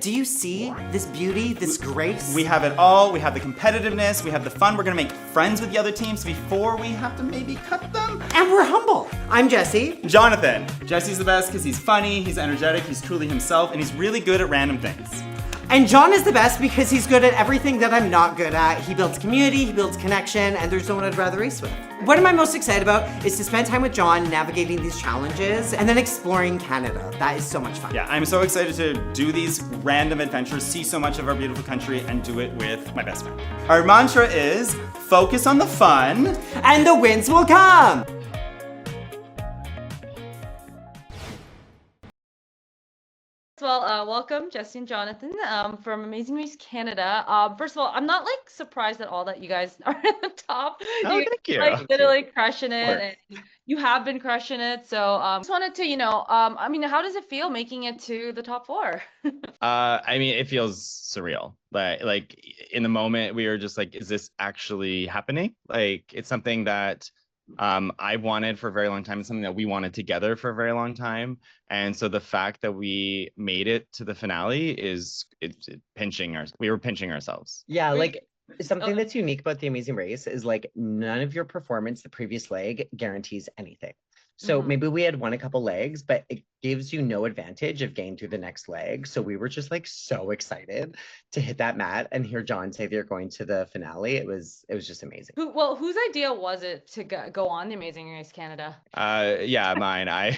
Do you see this beauty, this grace? We have it all. We have the competitiveness. We have the fun. We're going to make friends with the other teams before we have to maybe cut them. And we're humble. I'm Jesse. Jonathon. Jesse's the best because he's funny, he's energetic, he's truly himself, and he's really good at random things. And John is the best because he's good at everything that I'm not good at. He builds community, he builds connection, and there's no one I'd rather race with. What am I most excited about is to spend time with John navigating these challenges and then exploring Canada. That is so much fun. Yeah, I'm so excited to do these random adventures, see so much of our beautiful country, and do it with my best friend. Our mantra is focus on the fun, and the wins will come. Well, welcome, Jesse and Jonathon, from Amazing Race Canada. First of all, I'm not like surprised at all that you guys are at the top. Oh, thank you. Like literally crushing it, and you have been crushing it. So, just wanted to, I mean, how does it feel making it to the top 4? I mean, it feels surreal. Like in the moment, we were just like, is this actually happening? Like, it's something that I wanted for a very long time. It's something that we wanted together for a very long time. And so the fact that we made it to the finale is we were pinching ourselves. Yeah, like something that's unique about the Amazing Race is like none of your performance the previous leg guarantees anything. So maybe we had won a couple legs, but it gives you no advantage of getting through the next leg. So we were just like so excited to hit that mat and hear John say they're going to the finale. It was just amazing. Whose idea was it to go on the Amazing Race Canada? Yeah, mine.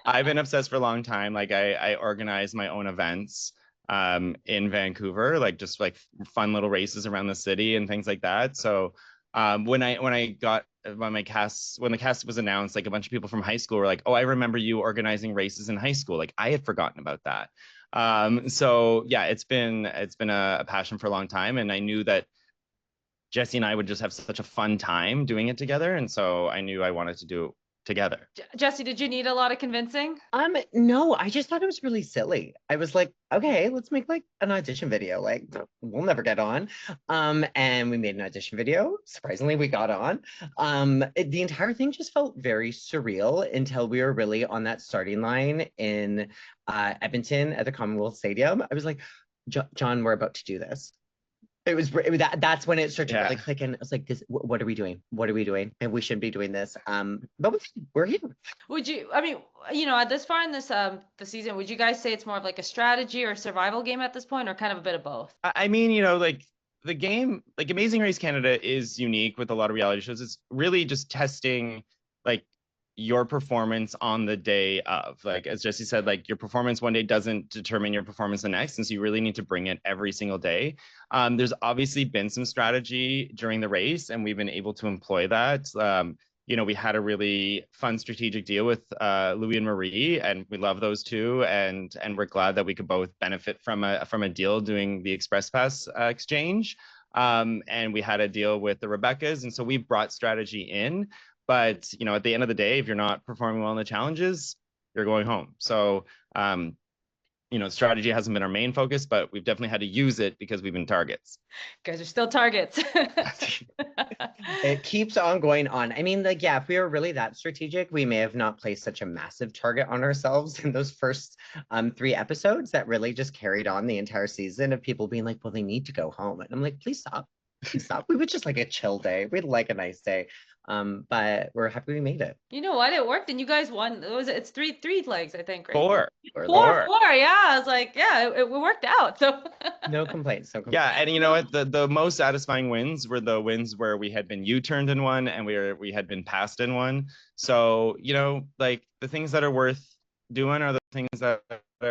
I've been obsessed for a long time. Like I organize my own events in Vancouver, like just like fun little races around the city and things like that. So when the cast was announced, like a bunch of people from high school were like, oh, I remember you organizing races in high school. Like I had forgotten about that. So yeah, it's been a passion for a long time. And I knew that Jesse and I would just have such a fun time doing it together. And so I knew I wanted to do it together. Jesse, did you need a lot of convincing? No, I just thought it was really silly. I was like, okay, let's make like an audition video. Like we'll never get on. And we made an audition video. Surprisingly, we got on. The entire thing just felt very surreal until we were really on that starting line in Edmonton at the Commonwealth Stadium. I was like, John, we're about to do this. That's when it started to really click, and I was like, "This, what are we doing? What are we doing? And we shouldn't be doing this." But we're here. Would you? I mean, at this far in this the season, would you guys say it's more of like a strategy or a survival game at this point, or kind of a bit of both? I mean, like the game, like Amazing Race Canada is unique with a lot of reality shows. It's really just testing like your performance on the day of, like as Jesse said, like your performance one day doesn't determine your performance the next, and so you really need to bring it every single day. There's obviously been some strategy during the race, and we've been able to employ that. We had a really fun strategic deal with Louis and Marie, and we love those two, and we're glad that we could both benefit from a deal doing the Express Pass exchange. And we had a deal with the Rebeccas, and so we brought strategy in. But, at the end of the day, if you're not performing well in the challenges, you're going home. So, strategy hasn't been our main focus, but we've definitely had to use it because we've been targets. You guys are still targets. It keeps on going on. I mean, like, yeah, if we were really that strategic, we may have not placed such a massive target on ourselves in those first 3 episodes that really just carried on the entire season of people being like, well, they need to go home. And I'm like, please stop. Please stop. We would just like a chill day. We'd like a nice day. But we're happy we made it. You know what? It worked, and you guys won. It's three legs, I think, right? Four. Yeah, I was like, yeah, it worked out. So no complaints. Yeah, and you know what? The most satisfying wins were the wins where we had been U-turned in one and we had been passed in one. So like the things that are worth doing are the things that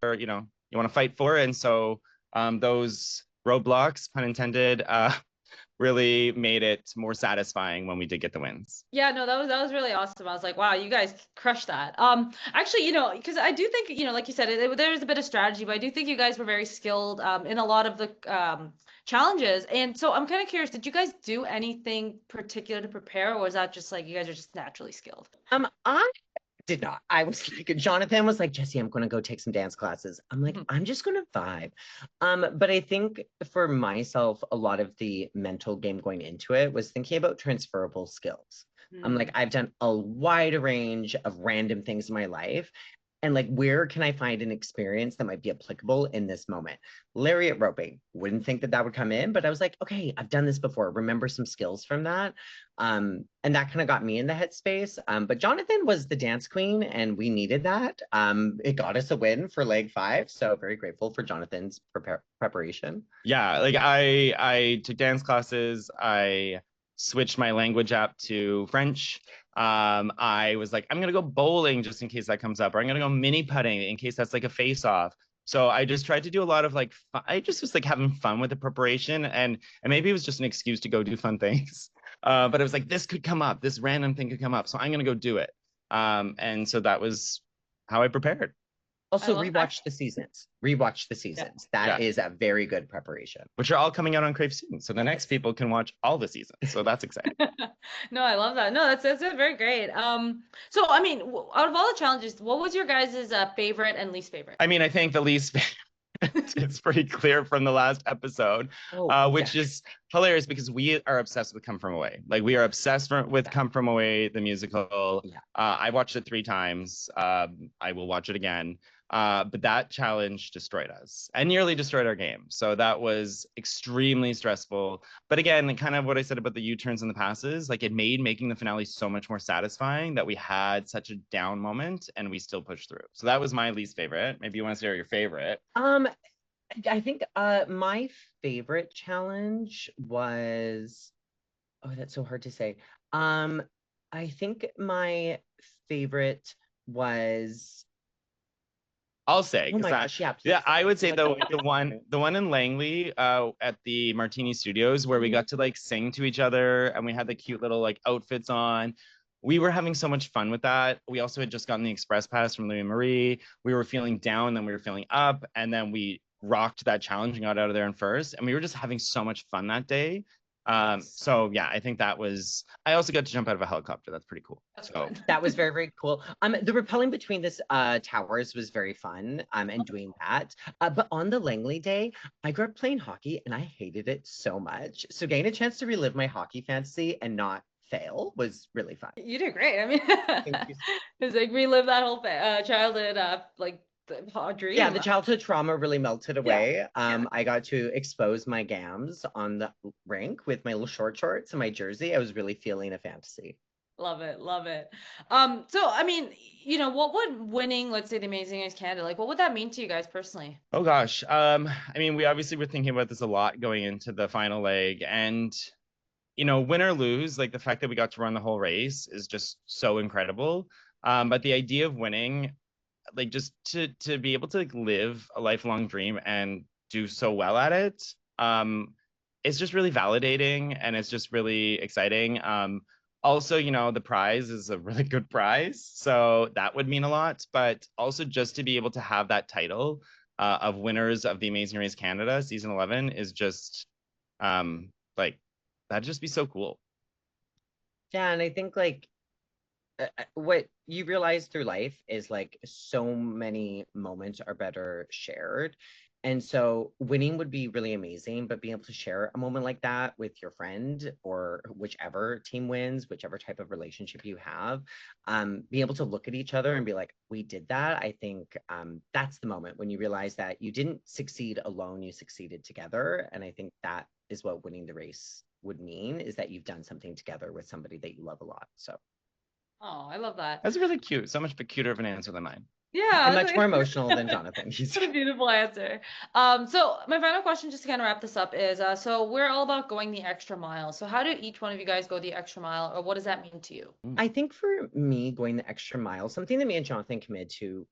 are you want to fight for, and so those roadblocks, pun intended, really made it more satisfying when we did get the wins. Yeah, no, that was really awesome. I was like, wow, you guys crushed that. Actually, because I do think, like you said, there's a bit of strategy, but I do think you guys were very skilled in a lot of the challenges. And so I'm kind of curious, did you guys do anything particular to prepare, or was that just like you guys are just naturally skilled? I did not. I was like, Jonathon was like, Jesse, I'm going to go take some dance classes. I'm like, I'm just going to vibe. But I think for myself, a lot of the mental game going into it was thinking about transferable skills. I'm like, I've done a wide range of random things in my life. and like, where can I find an experience that might be applicable in this moment? Lariat roping, wouldn't think that that would come in, but I was like, okay, I've done this before. Remember some skills from that. And that kind of got me in the headspace. But Jonathon was the dance queen and we needed that. It got us a win for leg 5. So very grateful for Jonathon's preparation. Yeah, like I took dance classes. I switched my language app to French. I was like, I'm gonna go bowling just in case that comes up, or I'm gonna go mini putting in case that's like a face off. So I just tried to do a lot of like I just was like having fun with the preparation, and maybe it was just an excuse to go do fun things. But it was like this could come up, this random thing could come up, so I'm gonna go do it. And so that was how I prepared. Also, love rewatch the seasons. Rewatch the seasons. That is a very good preparation. Which are all coming out on Crave soon. So the next people can watch all the seasons. So that's exciting. No, I love that. No, that's very great. So I mean, out of all the challenges, what was your guys' favorite and least favorite? I mean, I think the least favorite is pretty clear from the last episode, which is hilarious because we are obsessed with Come From Away. Like we are obsessed with Come From Away, the musical. I watched it 3 times. I will watch it again. But that challenge destroyed us and nearly destroyed our game. So that was extremely stressful. But again, kind of what I said about the U-turns and the passes, like it made making the finale so much more satisfying that we had such a down moment and we still pushed through. So that was my least favorite. Maybe you want to share your favorite. I think my favorite challenge was, oh, that's so hard to say. I think my favorite was, I'll say, oh my gosh, yeah, yeah, please. I would say the one in Langley at the Martini Studios where we got to like sing to each other and we had the cute little like outfits on. We were having so much fun with that. We also had just gotten the express pass from Louis Marie. We were feeling down, then we were feeling up, and then we rocked that challenge and got out of there in first. And we were just having so much fun that day. So yeah, I think that was, I also got to jump out of a helicopter. That's pretty cool. So that was very, very cool. The rappelling between this towers was very fun, and doing that. But on the Langley day, I grew up playing hockey and I hated it so much. So getting a chance to relive my hockey fantasy and not fail was really fun. You did great. I mean, Thank you. it's like relive that whole childhood like dream. Yeah, the childhood trauma really melted away. I got to expose my gams on the rink with my little short shorts and my jersey. I was really feeling a fantasy. Love it, love it. So I mean, you know, what would winning, let's say, the Amazing Race Canada, like, what would that mean to you guys personally? oh gosh, I mean, we obviously were thinking about this a lot going into the final leg, and you know, win or lose, like the fact that we got to run the whole race is just so incredible. But the idea of winning, like just to be able to like live a lifelong dream and do so well at it, it's just really validating and it's just really exciting. Also, you know, the prize is a really good prize, so that would mean a lot. But also just to be able to have that title of winners of the Amazing Race Canada season 11 is just like, that'd just be so cool. Yeah, and I think like what you realize through life is like so many moments are better shared. And so winning would be really amazing, but being able to share a moment like that with your friend or whichever team wins, whichever type of relationship you have, being able to look at each other and be like, we did that. I think that's the moment when you realize that you didn't succeed alone, you succeeded together. And I think that is what winning the race would mean, is that you've done something together with somebody that you love a lot. So. Oh, I love that. That's really cute. So much cuter of an answer than mine. Yeah, I'm much more emotional than Jonathon. What a beautiful answer. So my final question, just to kind of wrap this up, is so we're all about going the extra mile. So how do each one of you guys go the extra mile, or what does that mean to you? I think for me, going the extra mile, something that me and Jonathon committed to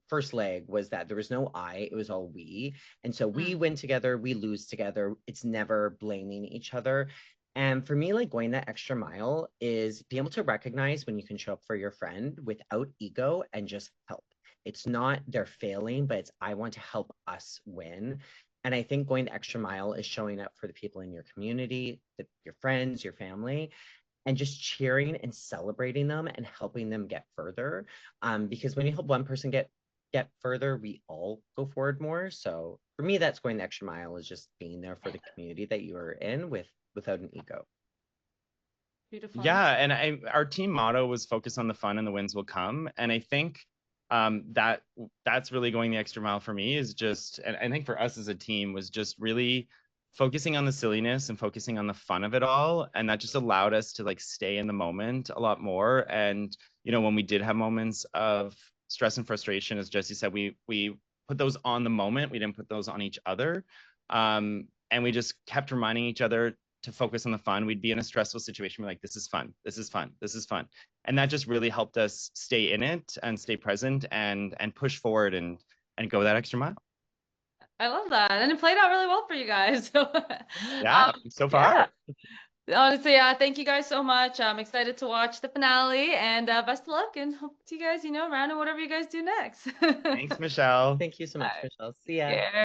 first leg was that there was no I, it was all we. And so we win together, we lose together. It's never blaming each other. And for me, like going that extra mile is being able to recognize when you can show up for your friend without ego and just help. It's not they're failing, but it's I want to help us win. And I think going the extra mile is showing up for the people in your community, your friends, your family, and just cheering and celebrating them and helping them get further. Because when you help one person get further, we all go forward more. So for me, that's going the extra mile, is just being there for the community that you are in without an ego. Beautiful. Yeah, and our team motto was focus on the fun and the wins will come. And I think That's really going the extra mile for me, is just, and I think for us as a team, was just really focusing on the silliness and focusing on the fun of it all. And that just allowed us to like stay in the moment a lot more. And, you know, when we did have moments of stress and frustration, as Jesse said, we put those on the moment. We didn't put those on each other. And we just kept reminding each other to focus on the fun. We'd be in a stressful situation. We're like, this is fun. This is fun. This is fun. And that just really helped us stay in it and stay present and push forward and go that extra mile. I love that. And it played out really well for you guys. So, Yeah, so far. yeah. Honestly, thank you guys so much. I'm excited to watch the finale, and best of luck, and hope to you guys, you know, around and whatever you guys do next. Thanks, Michelle. Thank you so much, Michelle. See ya. Yeah.